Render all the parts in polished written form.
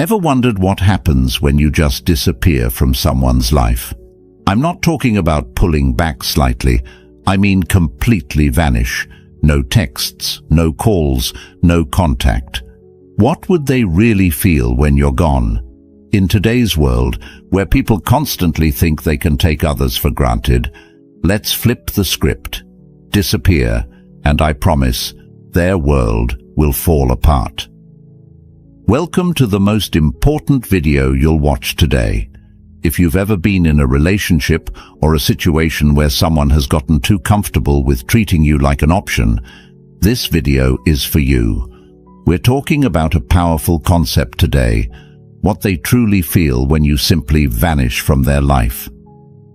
Ever wondered what happens when you just disappear from someone's life? I'm not talking about pulling back slightly. I mean completely vanish. No texts, no calls, no contact. What would they really feel when you're gone? In today's world, where people constantly think they can take others for granted, let's flip the script. Disappear, and I promise, their world will fall apart. Welcome to the most important video you'll watch today. If you've ever been in a relationship or a situation where someone has gotten too comfortable with treating you like an option, this video is for you. We're talking about a powerful concept today, what they truly feel when you simply vanish from their life.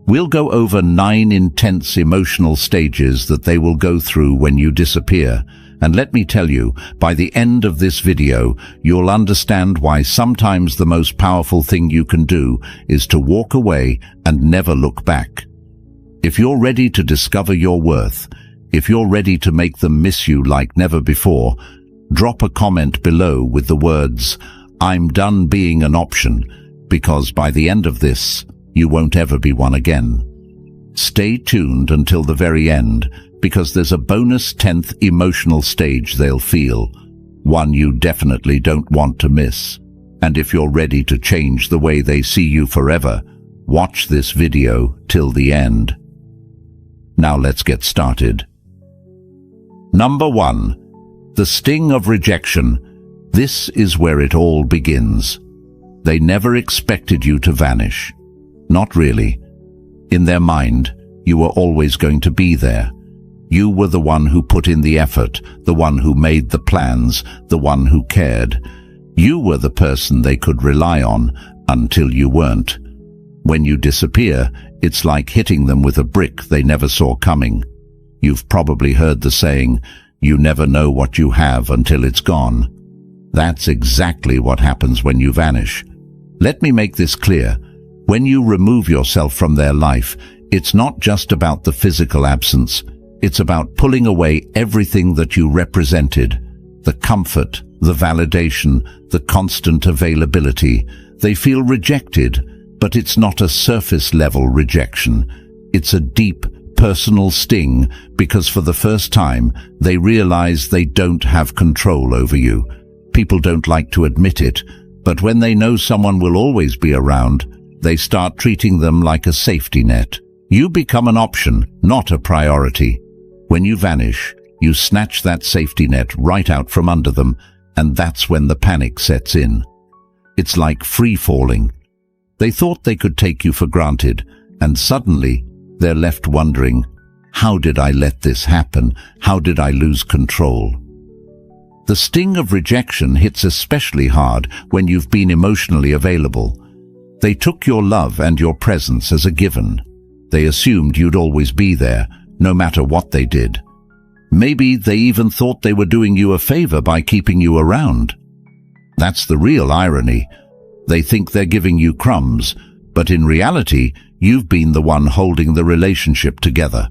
We'll go over 9 intense emotional stages that they will go through when you disappear. And let me tell you, by the end of this video, you'll understand why sometimes the most powerful thing you can do is to walk away and never look back. If you're ready to discover your worth, if you're ready to make them miss you like never before, drop a comment below with the words, "I'm done being an option," because by the end of this, you won't ever be one again. Stay tuned until the very end, because there's a bonus 10th emotional stage they'll feel, one you definitely don't want to miss. And if you're ready to change the way they see you forever, watch this video till the end. Now let's get started. Number 1. The sting of rejection. This is where it all begins. They never expected you to vanish. Not really. In their mind, you were always going to be there. You were the one who put in the effort, the one who made the plans, the one who cared. You were the person they could rely on until you weren't. When you disappear, it's like hitting them with a brick they never saw coming. You've probably heard the saying, "You never know what you have until it's gone." That's exactly what happens when you vanish. Let me make this clear. When you remove yourself from their life, it's not just about the physical absence. It's about pulling away everything that you represented. The comfort, the validation, the constant availability. They feel rejected, but it's not a surface-level rejection. It's a deep, personal sting because for the first time, they realize they don't have control over you. People don't like to admit it, but when they know someone will always be around, they start treating them like a safety net. You become an option, not a priority. When you vanish, you snatch that safety net right out from under them, and that's when the panic sets in. It's like free-falling. They thought they could take you for granted, and suddenly they're left wondering, how did I let this happen? How did I lose control? The sting of rejection hits especially hard when you've been emotionally available. They took your love and your presence as a given. They assumed you'd always be there, no matter what they did. Maybe they even thought they were doing you a favor by keeping you around. That's the real irony. They think they're giving you crumbs, but in reality, you've been the one holding the relationship together.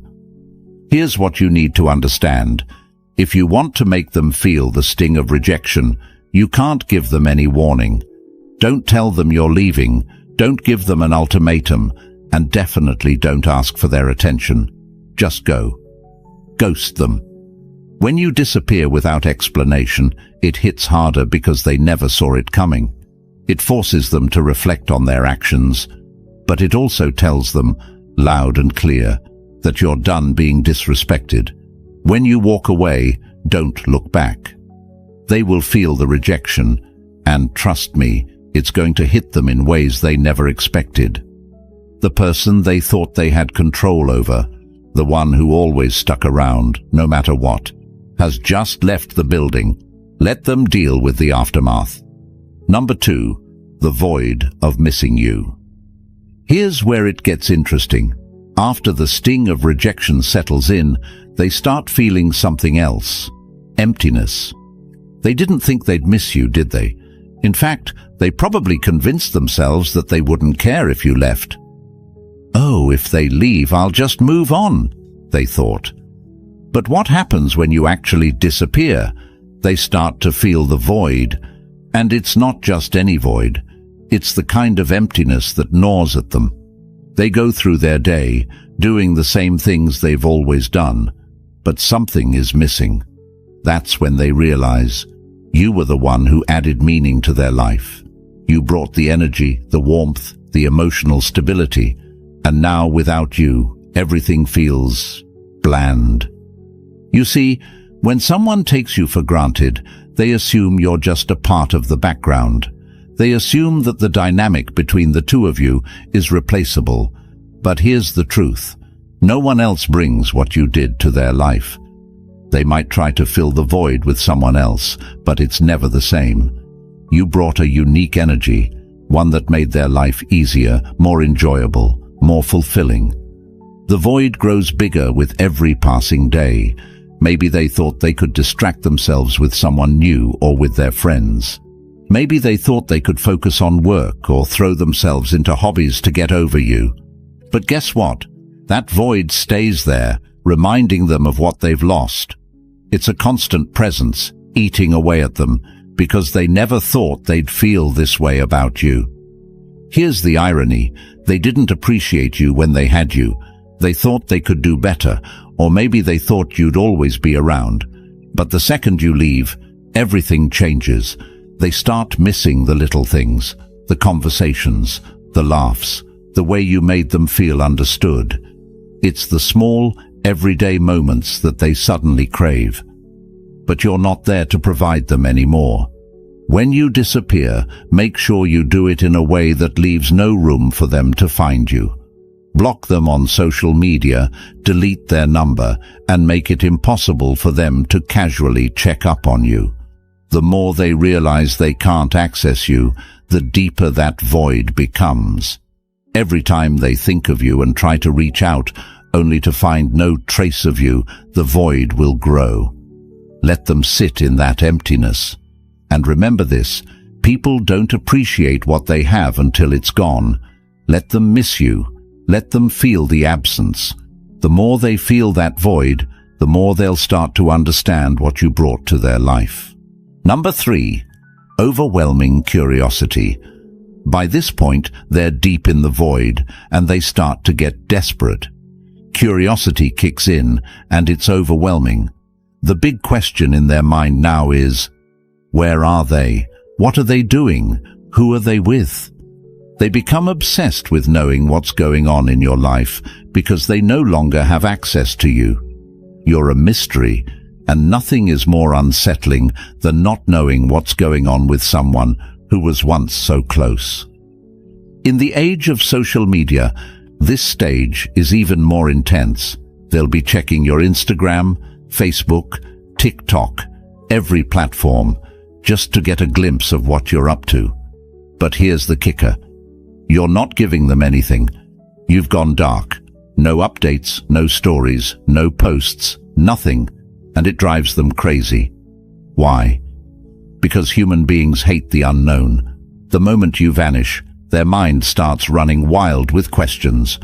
Here's what you need to understand. If you want to make them feel the sting of rejection, you can't give them any warning. Don't tell them you're leaving, don't give them an ultimatum, and definitely don't ask for their attention. Just go. Ghost them. When you disappear without explanation, it hits harder because they never saw it coming. It forces them to reflect on their actions, but it also tells them, loud and clear, that you're done being disrespected. When you walk away, don't look back. They will feel the rejection, and trust me, it's going to hit them in ways they never expected. The person they thought they had control over, the one who always stuck around, no matter what, has just left the building. Let them deal with the aftermath. Number 2, the void of missing you. Here's where it gets interesting. After the sting of rejection settles in, they start feeling something else. Emptiness. They didn't think they'd miss you, did they? In fact, they probably convinced themselves that they wouldn't care if you left. Oh, if they leave, I'll just move on, they thought. But what happens when you actually disappear? They start to feel the void, And it's not just any void. It's the kind of emptiness that gnaws at them. They go through their day, doing the same things they've always done, but something is missing. That's when they realize you were the one who added meaning to their life. You brought the energy, the warmth, the emotional stability, and now without you, everything feels bland. You see, when someone takes you for granted, they assume you're just a part of the background. They assume that the dynamic between the two of you is replaceable. But here's the truth. No one else brings what you did to their life. They might try to fill the void with someone else, but it's never the same. You brought a unique energy, one that made their life easier, more enjoyable, more fulfilling. The void grows bigger with every passing day. Maybe they thought they could distract themselves with someone new or with their friends. Maybe they thought they could focus on work or throw themselves into hobbies to get over you. But guess what? That void stays there, reminding them of what they've lost. It's a constant presence, eating away at them, because they never thought they'd feel this way about you. Here's the irony. They didn't appreciate you when they had you. They thought they could do better, or maybe they thought you'd always be around. But the second you leave, everything changes. They start missing the little things, the conversations, the laughs, the way you made them feel understood. It's the small, everyday moments that they suddenly crave. But you're not there to provide them anymore. When you disappear, make sure you do it in a way that leaves no room for them to find you. Block them on social media, delete their number, and make it impossible for them to casually check up on you. The more they realize they can't access you, the deeper that void becomes. Every time they think of you and try to reach out, only to find no trace of you, the void will grow. Let them sit in that emptiness. And remember this, people don't appreciate what they have until it's gone. Let them miss you. Let them feel the absence. The more they feel that void, the more they'll start to understand what you brought to their life. Number 3, overwhelming curiosity. By this point, they're deep in the void, and they start to get desperate. Curiosity kicks in, and it's overwhelming. The big question in their mind now is, where are they? What are they doing? Who are they with? They become obsessed with knowing what's going on in your life because they no longer have access to you. You're a mystery, and nothing is more unsettling than not knowing what's going on with someone who was once so close. In the age of social media, this stage is even more intense. They'll be checking your Instagram, Facebook, TikTok, every platform, just to get a glimpse of what you're up to. But here's the kicker. You're not giving them anything. You've gone dark. No updates, no stories, no posts, nothing. And it drives them crazy. Why? Because human beings hate the unknown. The moment you vanish, their mind starts running wild with questions.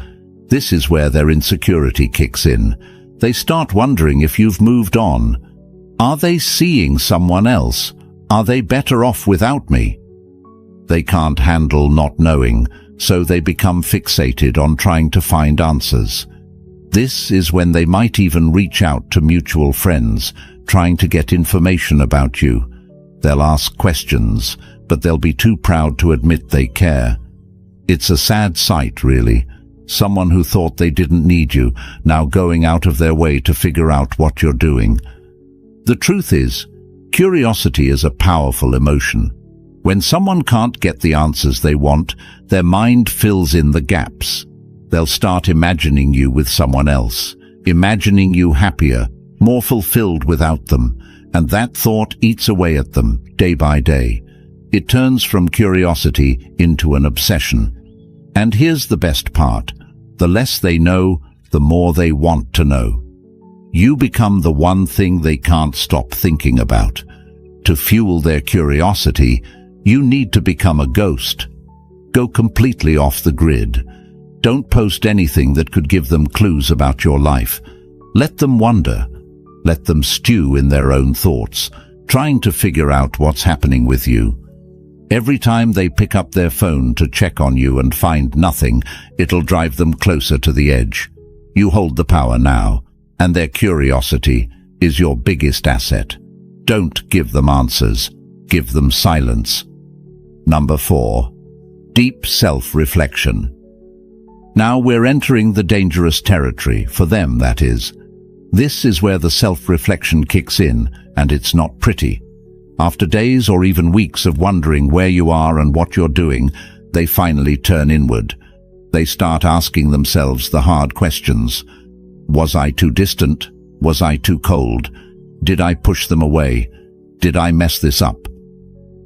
This is where their insecurity kicks in. They start wondering if you've moved on. Are they seeing someone else? Are they better off without me? They can't handle not knowing, so they become fixated on trying to find answers. This is when they might even reach out to mutual friends, trying to get information about you. They'll ask questions, but they'll be too proud to admit they care. It's a sad sight, really. Someone who thought they didn't need you, now going out of their way to figure out what you're doing. The truth is, curiosity is a powerful emotion. When someone can't get the answers they want, their mind fills in the gaps. They'll start imagining you with someone else, imagining you happier, more fulfilled without them, and that thought eats away at them day by day. It turns from curiosity into an obsession. And here's the best part. The less they know, the more they want to know. You become the one thing they can't stop thinking about. To fuel their curiosity, you need to become a ghost. Go completely off the grid. Don't post anything that could give them clues about your life. Let them wonder. Let them stew in their own thoughts, trying to figure out what's happening with you. Every time they pick up their phone to check on you and find nothing, it'll drive them closer to the edge. You hold the power now, and their curiosity is your biggest asset. Don't give them answers. Give them silence. Number 4. Deep self-reflection. Now we're entering the dangerous territory, for them that is. This is where the self-reflection kicks in, and it's not pretty. After days or even weeks of wondering where you are and what you're doing, they finally turn inward. They start asking themselves the hard questions. Was I too distant? Was I too cold? Did I push them away? Did I mess this up?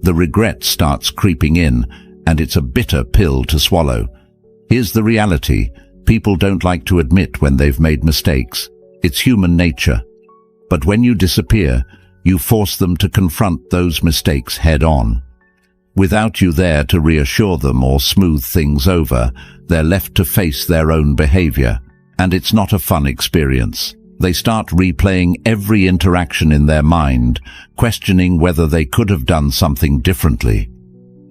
The regret starts creeping in, and it's a bitter pill to swallow. Here's the reality. People don't like to admit when they've made mistakes. It's human nature. But when you disappear, you force them to confront those mistakes head-on. Without you there to reassure them or smooth things over, they're left to face their own behavior. And it's not a fun experience. They start replaying every interaction in their mind, questioning whether they could have done something differently.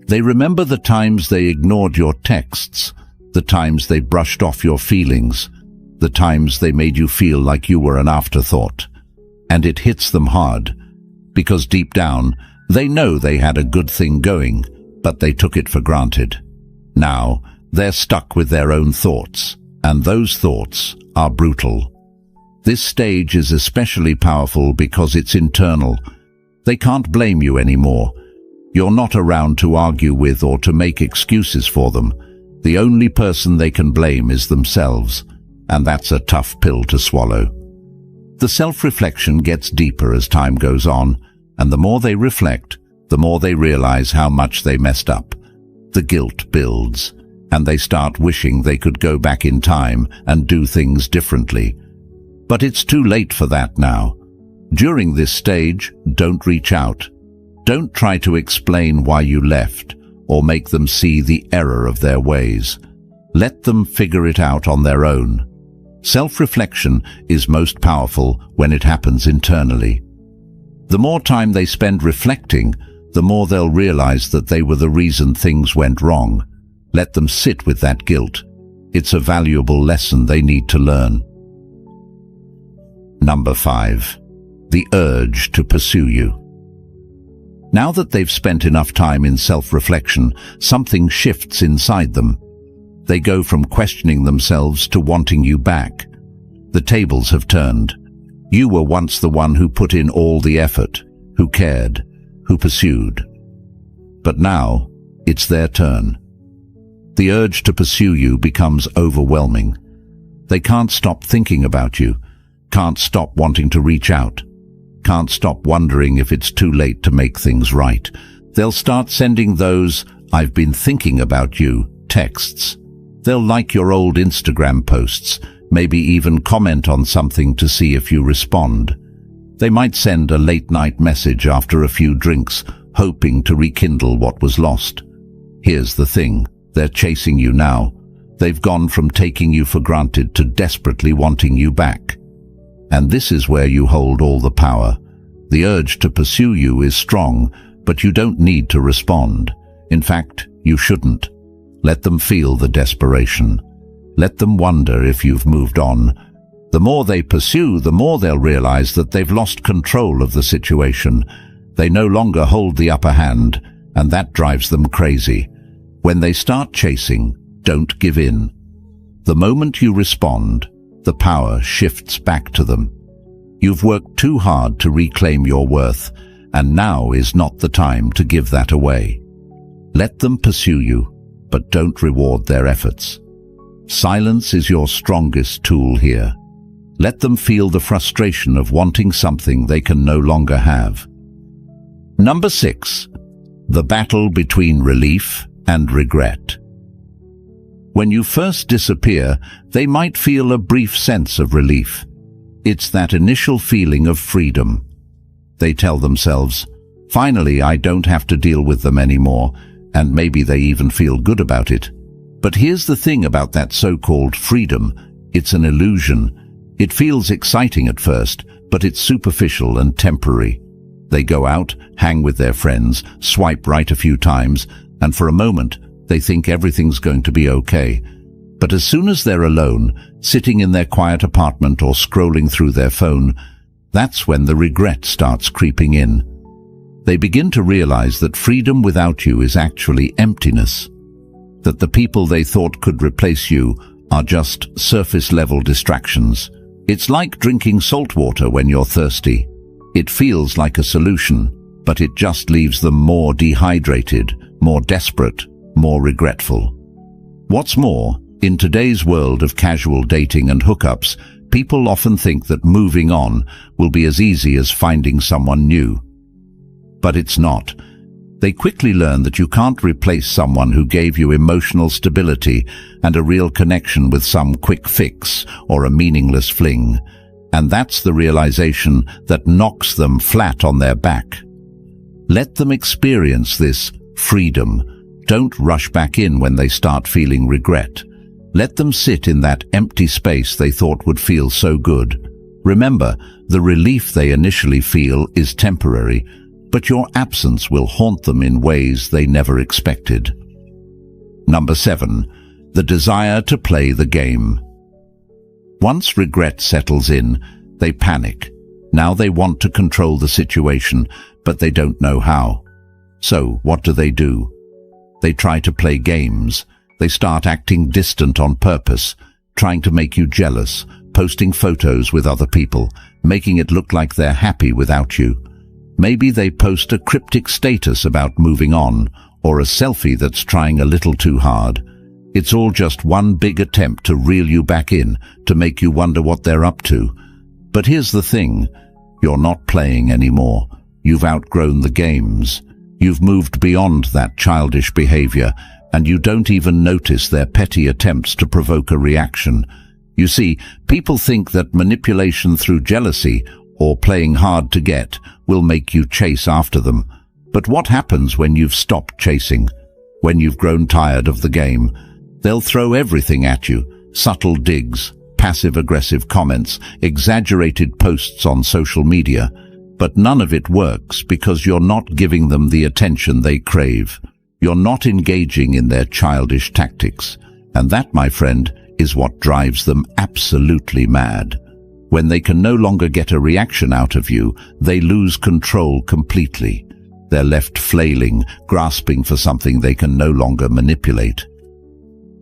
They remember the times they ignored your texts, the times they brushed off your feelings, the times they made you feel like you were an afterthought. And it hits them hard, because deep down, they know they had a good thing going, but they took it for granted. Now, they're stuck with their own thoughts, and those thoughts are brutal. This stage is especially powerful because it's internal. They can't blame you anymore. You're not around to argue with or to make excuses for them. The only person they can blame is themselves, and that's a tough pill to swallow. The self-reflection gets deeper as time goes on, and the more they reflect, the more they realize how much they messed up. The guilt builds, and they start wishing they could go back in time and do things differently. But it's too late for that now. During this stage, don't reach out. Don't try to explain why you left, or make them see the error of their ways. Let them figure it out on their own. Self-reflection is most powerful when it happens internally. The more time they spend reflecting, the more they'll realize that they were the reason things went wrong. Let them sit with that guilt. It's a valuable lesson they need to learn. Number 5. The urge to pursue you. Now that they've spent enough time in self-reflection, something shifts inside them. They go from questioning themselves to wanting you back. The tables have turned. You were once the one who put in all the effort, who cared, who pursued. But now, it's their turn. The urge to pursue you becomes overwhelming. They can't stop thinking about you, can't stop wanting to reach out, can't stop wondering if it's too late to make things right. They'll start sending those "I've been thinking about you" texts. They'll like your old Instagram posts, maybe even comment on something to see if you respond. They might send a late-night message after a few drinks, hoping to rekindle what was lost. Here's the thing, they're chasing you now. They've gone from taking you for granted to desperately wanting you back. And this is where you hold all the power. The urge to pursue you is strong, but you don't need to respond. In fact, you shouldn't. Let them feel the desperation. Let them wonder if you've moved on. The more they pursue, the more they'll realize that they've lost control of the situation. They no longer hold the upper hand, and that drives them crazy. When they start chasing, don't give in. The moment you respond, the power shifts back to them. You've worked too hard to reclaim your worth, and now is not the time to give that away. Let them pursue you, but don't reward their efforts. Silence is your strongest tool here. Let them feel the frustration of wanting something they can no longer have. Number 6. The battle between relief and regret. When you first disappear, they might feel a brief sense of relief. It's that initial feeling of freedom. They tell themselves, "Finally, I don't have to deal with them anymore," and maybe they even feel good about it. But here's the thing about that so-called freedom. It's an illusion. It feels exciting at first, but it's superficial and temporary. They go out, hang with their friends, swipe right a few times, and for a moment, they think everything's going to be okay. But as soon as they're alone, sitting in their quiet apartment or scrolling through their phone, that's when the regret starts creeping in. They begin to realize that freedom without you is actually emptiness, that the people they thought could replace you are just surface-level distractions. It's like drinking salt water when you're thirsty. It feels like a solution, but it just leaves them more dehydrated, more desperate, more regretful. What's more, in today's world of casual dating and hookups, people often think that moving on will be as easy as finding someone new. But it's not. They quickly learn that you can't replace someone who gave you emotional stability and a real connection with some quick fix or a meaningless fling. And that's the realization that knocks them flat on their back. Let them experience this freedom. Don't rush back in when they start feeling regret. Let them sit in that empty space they thought would feel so good. Remember, the relief they initially feel is temporary, but your absence will haunt them in ways they never expected. Number 7, the desire to play the game. Once regret settles in, they panic. Now they want to control the situation, but they don't know how. So, what do? They try to play games. They start acting distant on purpose, trying to make you jealous, posting photos with other people, making it look like they're happy without you. Maybe they post a cryptic status about moving on, or a selfie that's trying a little too hard. It's all just one big attempt to reel you back in, to make you wonder what they're up to. But here's the thing, you're not playing anymore. You've outgrown the games. You've moved beyond that childish behavior, and you don't even notice their petty attempts to provoke a reaction. You see, people think that manipulation through jealousy or playing hard to get will make you chase after them. But what happens when you've stopped chasing? When you've grown tired of the game? They'll throw everything at you. Subtle digs, passive-aggressive comments, exaggerated posts on social media. But none of it works because you're not giving them the attention they crave. You're not engaging in their childish tactics. And that, my friend, is what drives them absolutely mad. When they can no longer get a reaction out of you, they lose control completely. They're left flailing, grasping for something they can no longer manipulate.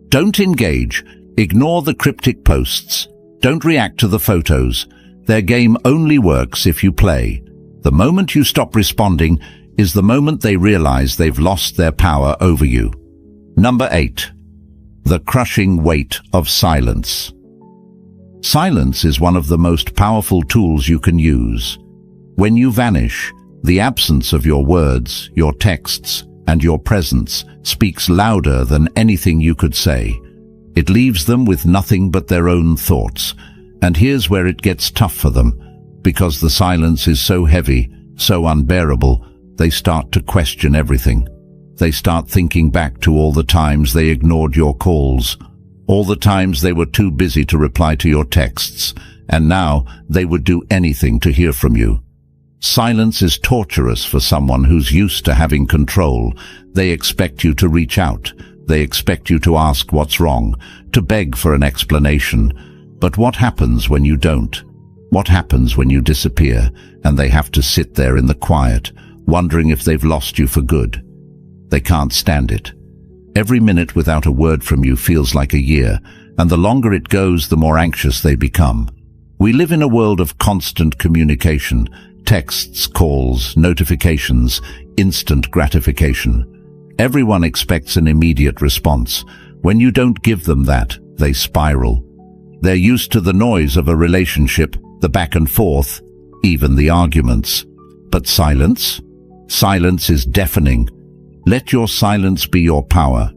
Don't engage. Ignore the cryptic posts. Don't react to the photos. Their game only works if you play. The moment you stop responding is the moment they realize they've lost their power over you. Number 8. The crushing weight of silence. Silence is one of the most powerful tools you can use. When you vanish, the absence of your words, your texts, and your presence speaks louder than anything you could say. It leaves them with nothing but their own thoughts. And here's where it gets tough for them. Because the silence is so heavy, so unbearable, they start to question everything. They start thinking back to all the times they ignored your calls, all the times they were too busy to reply to your texts, and now they would do anything to hear from you. Silence is torturous for someone who's used to having control. They expect you to reach out. They expect you to ask what's wrong, to beg for an explanation. But what happens when you don't? What happens when you disappear and they have to sit there in the quiet, wondering if they've lost you for good? They can't stand it. Every minute without a word from you feels like a year, and the longer it goes, the more anxious they become. We live in a world of constant communication, texts, calls, notifications, instant gratification. Everyone expects an immediate response. When you don't give them that, they spiral. They're used to the noise of a relationship, the back and forth, even the arguments. But silence? Silence is deafening. Let your silence be your power.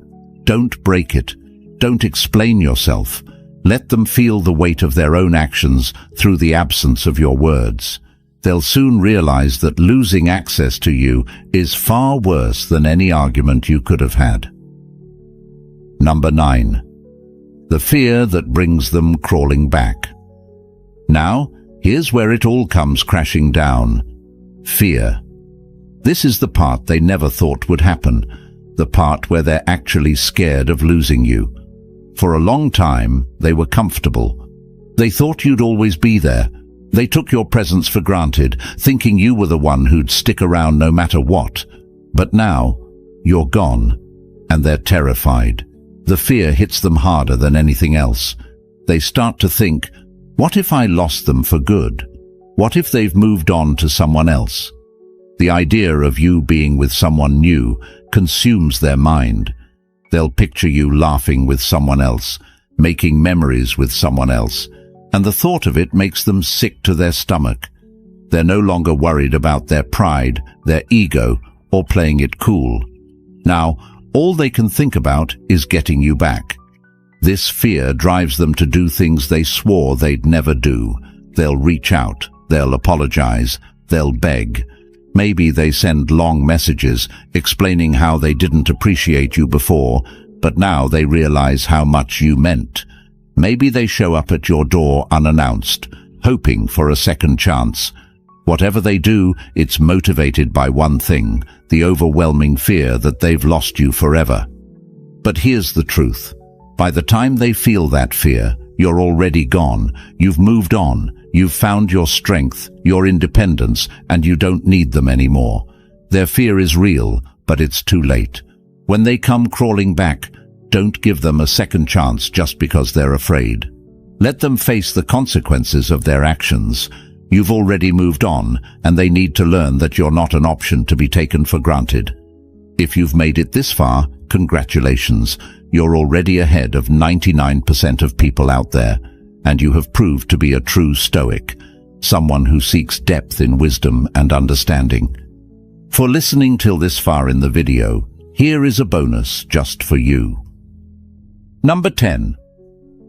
Don't break it. Don't explain yourself. Let them feel the weight of their own actions through the absence of your words. They'll soon realize that losing access to you is far worse than any argument you could have had. Number 9. The fear that brings them crawling back. Now, here's where it all comes crashing down. Fear. This is the part they never thought would happen, the part where they're actually scared of losing you. For a long time, they were comfortable. They thought you'd always be there. They took your presence for granted, thinking you were the one who'd stick around no matter what. But now, you're gone, and they're terrified. The fear hits them harder than anything else. They start to think, what if I lost them for good? What if they've moved on to someone else? The idea of you being with someone new consumes their mind. They'll picture you laughing with someone else, making memories with someone else, and the thought of it makes them sick to their stomach. They're no longer worried about their pride, their ego, or playing it cool. Now, all they can think about is getting you back. This fear drives them to do things they swore they'd never do. They'll reach out, they'll apologize, they'll beg. Maybe they send long messages explaining how they didn't appreciate you before, but now they realize how much you meant. Maybe they show up at your door unannounced, hoping for a second chance. Whatever they do, it's motivated by one thing, the overwhelming fear that they've lost you forever. But here's the truth. By the time they feel that fear, you're already gone. You've moved on. You've found your strength, your independence, and you don't need them anymore. Their fear is real, but it's too late. When they come crawling back, don't give them a second chance just because they're afraid. Let them face the consequences of their actions. You've already moved on, and they need to learn that you're not an option to be taken for granted. If you've made it this far, congratulations. You're already ahead of 99% of people out there, and you have proved to be a true Stoic, someone who seeks depth in wisdom and understanding. For listening till this far in the video, here is a bonus just for you. Number 10.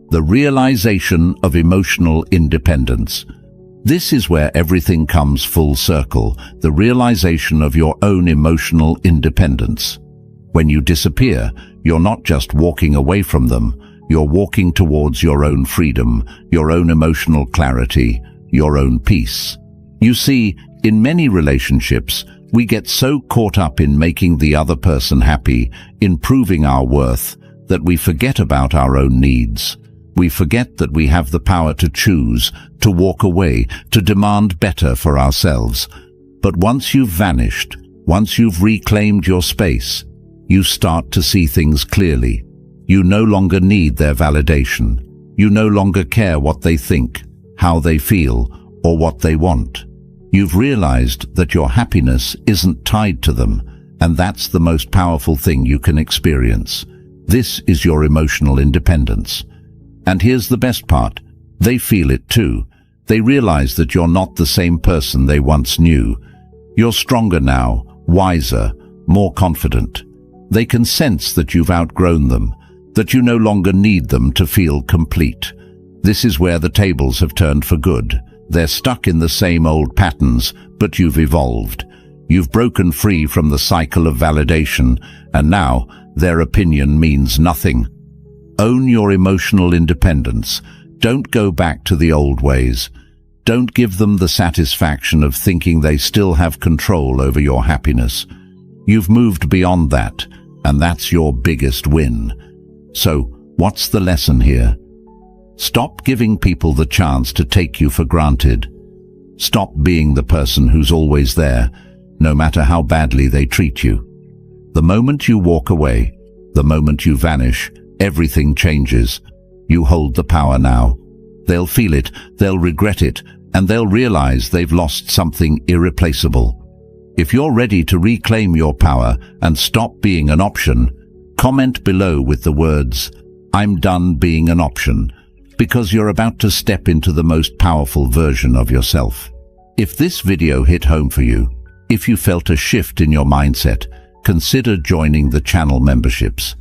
The realization of emotional independence. This is where everything comes full circle, the realization of your own emotional independence. When you disappear, you're not just walking away from them, you're walking towards your own freedom, your own emotional clarity, your own peace. You see, in many relationships, we get so caught up in making the other person happy, in proving our worth, that we forget about our own needs. We forget that we have the power to choose, to walk away, to demand better for ourselves. But once you've vanished, once you've reclaimed your space, you start to see things clearly. You no longer need their validation. You no longer care what they think, how they feel, or what they want. You've realized that your happiness isn't tied to them, and that's the most powerful thing you can experience. This is your emotional independence. And here's the best part. They feel it too. They realize that you're not the same person they once knew. You're stronger now, wiser, more confident. They can sense that you've outgrown them, that you no longer need them to feel complete. This is where the tables have turned for good. They're stuck in the same old patterns, but you've evolved. You've broken free from the cycle of validation, and now their opinion means nothing. Own your emotional independence. Don't go back to the old ways. Don't give them the satisfaction of thinking they still have control over your happiness. You've moved beyond that, and that's your biggest win. So, what's the lesson here? Stop giving people the chance to take you for granted. Stop being the person who's always there, no matter how badly they treat you. The moment you walk away, the moment you vanish, everything changes. You hold the power now. They'll feel it, they'll regret it, and they'll realize they've lost something irreplaceable. If you're ready to reclaim your power and stop being an option, comment below with the words, "I'm done being an option," because you're about to step into the most powerful version of yourself. If this video hit home for you, if you felt a shift in your mindset, consider joining the channel memberships.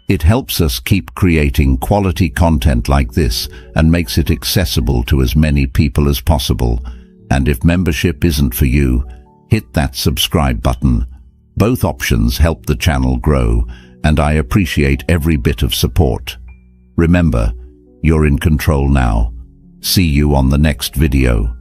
It helps us keep creating quality content like this and makes it accessible to as many people as possible. And if membership isn't for you, hit that subscribe button. Both options help the channel grow, and I appreciate every bit of support. Remember, you're in control now. See you on the next video.